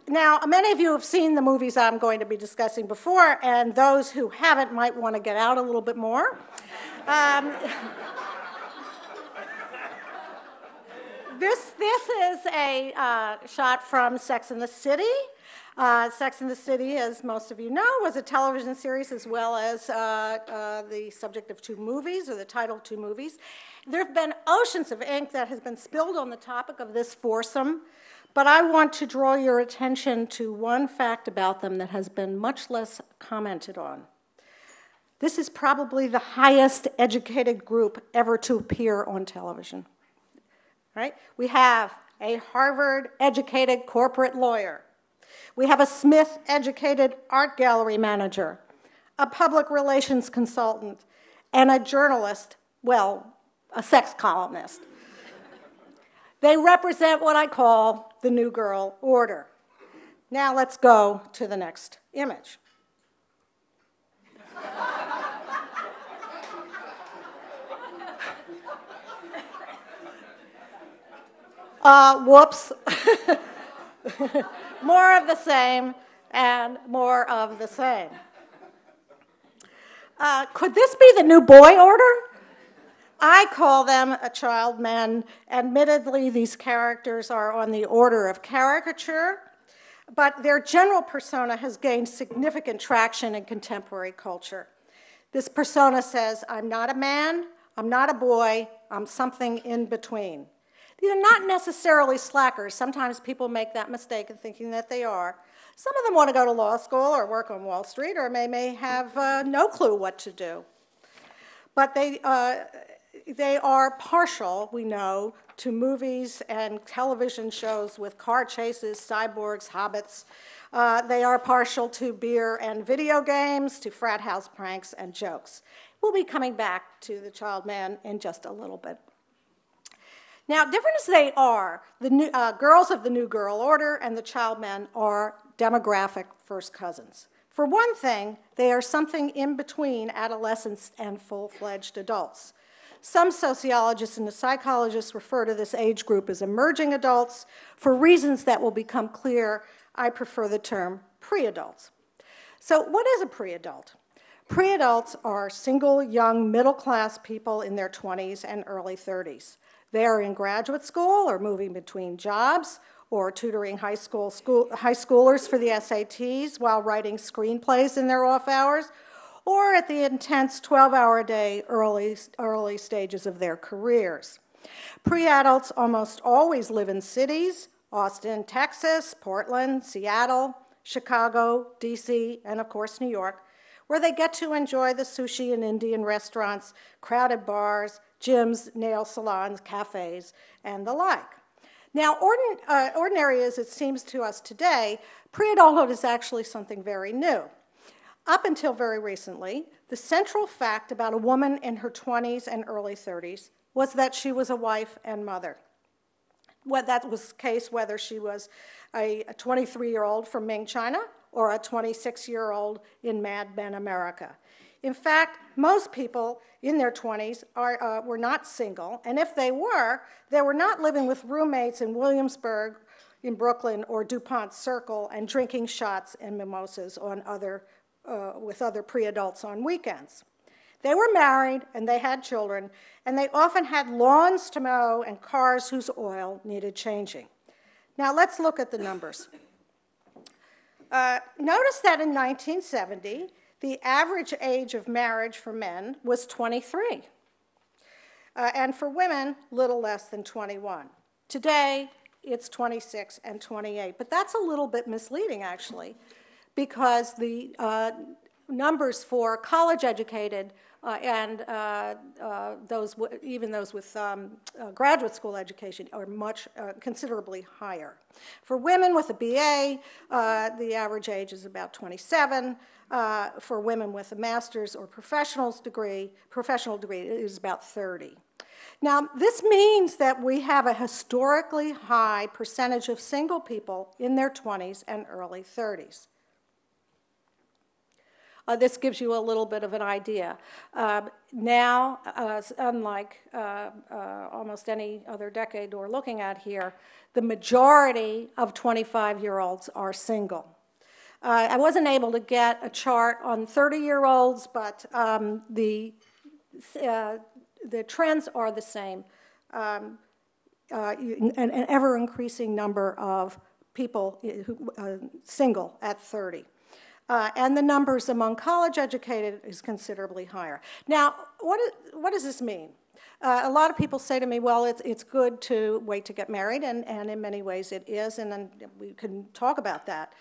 Now, many of you have seen the movies I'm going to be discussing before, and those who haven't might want to get out a little bit more. This is a shot from Sex and the City. Sex and the City, as most of you know, was a television series as well as the subject of 2 movies, or the title of 2 movies. There have been oceans of ink that has been spilled on the topic of this foursome, but I want to draw your attention to one fact about them that has been much less commented on. This is probably the highest educated group ever to appear on television. Right? We have a Harvard-educated corporate lawyer. We have a Smith-educated art gallery manager, a public relations consultant, and a journalist, well, a sex columnist. They represent what I call the New Girl order. Now let's go to the next image. Whoops. More of the same and more of the same. Could this be the new boy order? I call them a child men. Admittedly, these characters are on the order of caricature, but their general persona has gained significant traction in contemporary culture. This persona says, I'm not a man, I'm not a boy, I'm something in between. These are not necessarily slackers. Sometimes people make that mistake in thinking that they are. Some of them want to go to law school or work on Wall Street, or may have no clue what to do. But they are partial, we know, to movies and television shows with car chases, cyborgs, hobbits. They are partial to beer and video games, to frat house pranks and jokes. We'll be coming back to the child man in just a little bit. Now, different as they are, the girls of the New Girl order and the child men are demographic first cousins. For one thing, they are something in between adolescents and full-fledged adults. Some sociologists and psychologists refer to this age group as emerging adults. For reasons that will become clear, I prefer the term pre-adults. So what is a pre-adult? Pre-adults are single, young, middle-class people in their 20s and early 30s. They are in graduate school or moving between jobs or tutoring high schoolers for the SATs while writing screenplays in their off hours, or at the intense 12-hour-a-day early stages of their careers. Pre-adults almost always live in cities: Austin, Texas, Portland, Seattle, Chicago, DC, and of course New York, where they get to enjoy the sushi and Indian restaurants, crowded bars, gyms, nail salons, cafes, and the like. Now, ordinary as it seems to us today, pre-adulthood is actually something very new. Up until very recently, the central fact about a woman in her 20s and early 30s was that she was a wife and mother. Well, that was the case whether she was a 23-year-old from Ming, China, or a 26-year-old in Mad Men America. In fact, most people in their 20s were not single, and if they were not living with roommates in Williamsburg, in Brooklyn, or DuPont Circle, and drinking shots and mimosas with other pre-adults on weekends. They were married, and they had children, and they often had lawns to mow and cars whose oil needed changing. Now, let's look at the numbers. Notice that in 1970, the average age of marriage for men was 23, and for women, little less than 21. Today, it's 26 and 28, but that's a little bit misleading, actually, because the numbers for college-educated and even those with graduate school education are much considerably higher. For women with a BA, the average age is about 27. For women with a master's or professional degree, it is about 30. Now, this means that we have a historically high percentage of single people in their 20s and early 30s. This gives you a little bit of an idea. Now, unlike almost any other decade we're looking at here, the majority of 25-year-olds are single. I wasn't able to get a chart on 30-year-olds, but the trends are the same. An ever-increasing number of people who single at 30. And the numbers among college-educated is considerably higher. Now, what does this mean? A lot of people say to me, well, it's good to wait to get married, and in many ways it is, and then we can talk about that.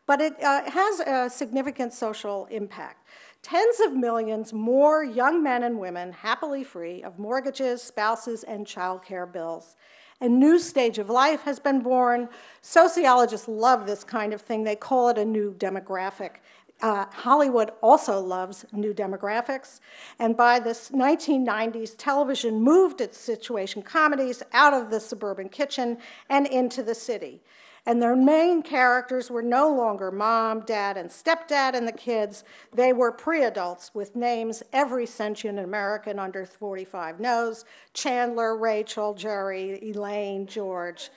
But it has a significant social impact. Tens of millions more young men and women happily free of mortgages, spouses, and child care bills. A new stage of life has been born. Sociologists love this kind of thing. They call it a new demographic. Hollywood also loves new demographics. And by the 1990s, television moved its situation comedies out of the suburban kitchen and into the city. And their main characters were no longer mom, dad, and stepdad and the kids. They were pre-adults with names every sentient American under 45 knows: Chandler, Rachel, Jerry, Elaine, George.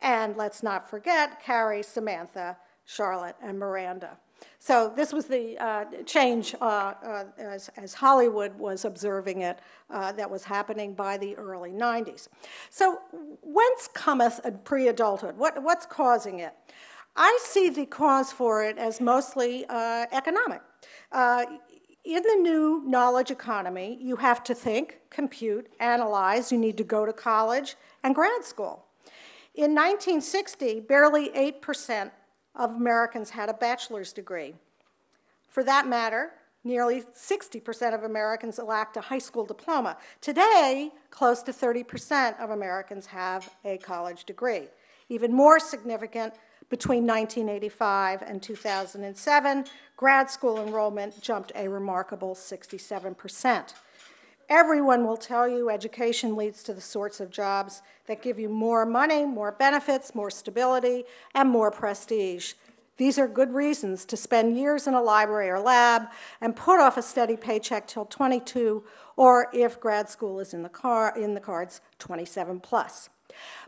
And let's not forget Carrie, Samantha, Charlotte, and Miranda. So this was the change as Hollywood was observing it that was happening by the early 90s. So whence cometh a pre-adulthood? What's causing it? I see the cause for it as mostly economic. In the new knowledge economy, you have to think, compute, analyze. You need to go to college and grad school. In 1960, barely 8% of Americans had a bachelor's degree. For that matter, nearly 60% of Americans lacked a high school diploma. Today, close to 30% of Americans have a college degree. Even more significant, between 1985 and 2007, grad school enrollment jumped a remarkable 67%. Everyone will tell you education leads to the sorts of jobs that give you more money, more benefits, more stability, and more prestige. These are good reasons to spend years in a library or lab and put off a steady paycheck till 22, or if grad school is in the cards, 27 plus.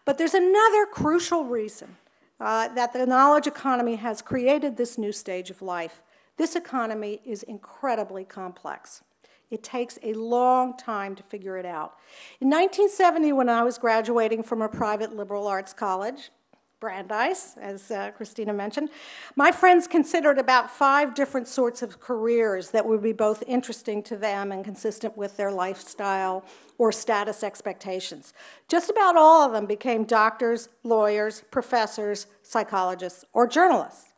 But there's another crucial reason that the knowledge economy has created this new stage of life. This economy is incredibly complex. It takes a long time to figure it out. In 1970, when I was graduating from a private liberal arts college, Brandeis, as Christina mentioned, my friends considered about 5 different sorts of careers that would be both interesting to them and consistent with their lifestyle or status expectations. Just about all of them became doctors, lawyers, professors, psychologists, or journalists.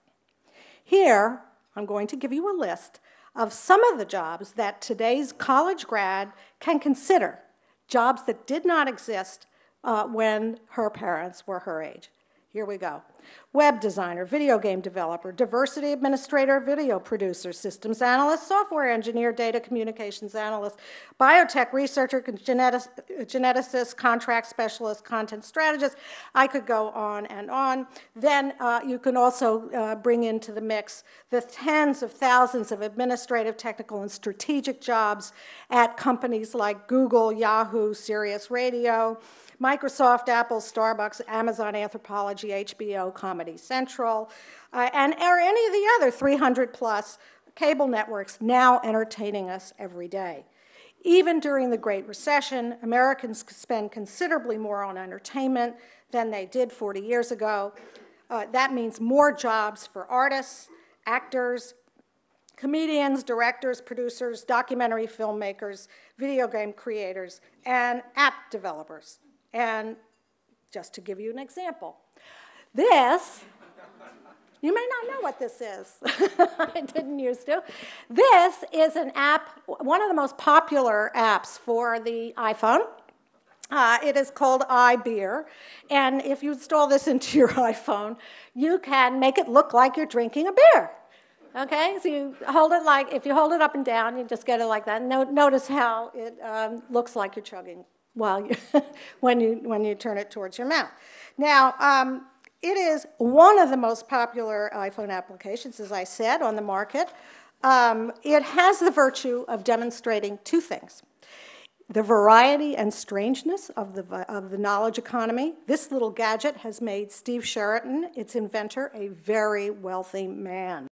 Here, I'm going to give you a list of some of the jobs that today's college grad can consider, jobs that did not exist when her parents were her age. Here we go. Web designer, video game developer, diversity administrator, video producer, systems analyst, software engineer, data communications analyst, biotech researcher, geneticist, contract specialist, content strategist. I could go on and on. Then you can also bring into the mix the tens of thousands of administrative, technical, and strategic jobs at companies like Google, Yahoo, Sirius Radio, Microsoft, Apple, Starbucks, Amazon, Anthropology, HBO, Comedy Central, and any of the other 300 plus cable networks now entertaining us every day. Even during the Great Recession, Americans spend considerably more on entertainment than they did 40 years ago. That means more jobs for artists, actors, comedians, directors, producers, documentary filmmakers, video game creators, and app developers. And just to give you an example, this, you may not know what this is. I didn't used to. This is an app, one of the most popular apps for the iPhone. It is called iBeer, and if you install this into your iPhone, you can make it look like you're drinking a beer. Okay, so you hold it like, if you hold it up and down, you just get it like that. Notice how it looks like you're chugging while you, when you turn it towards your mouth. Now, it is one of the most popular iPhone applications, as I said, on the market. It has the virtue of demonstrating two things: the variety and strangeness of the knowledge economy. This little gadget has made Steve Sheraton, its inventor, a very wealthy man.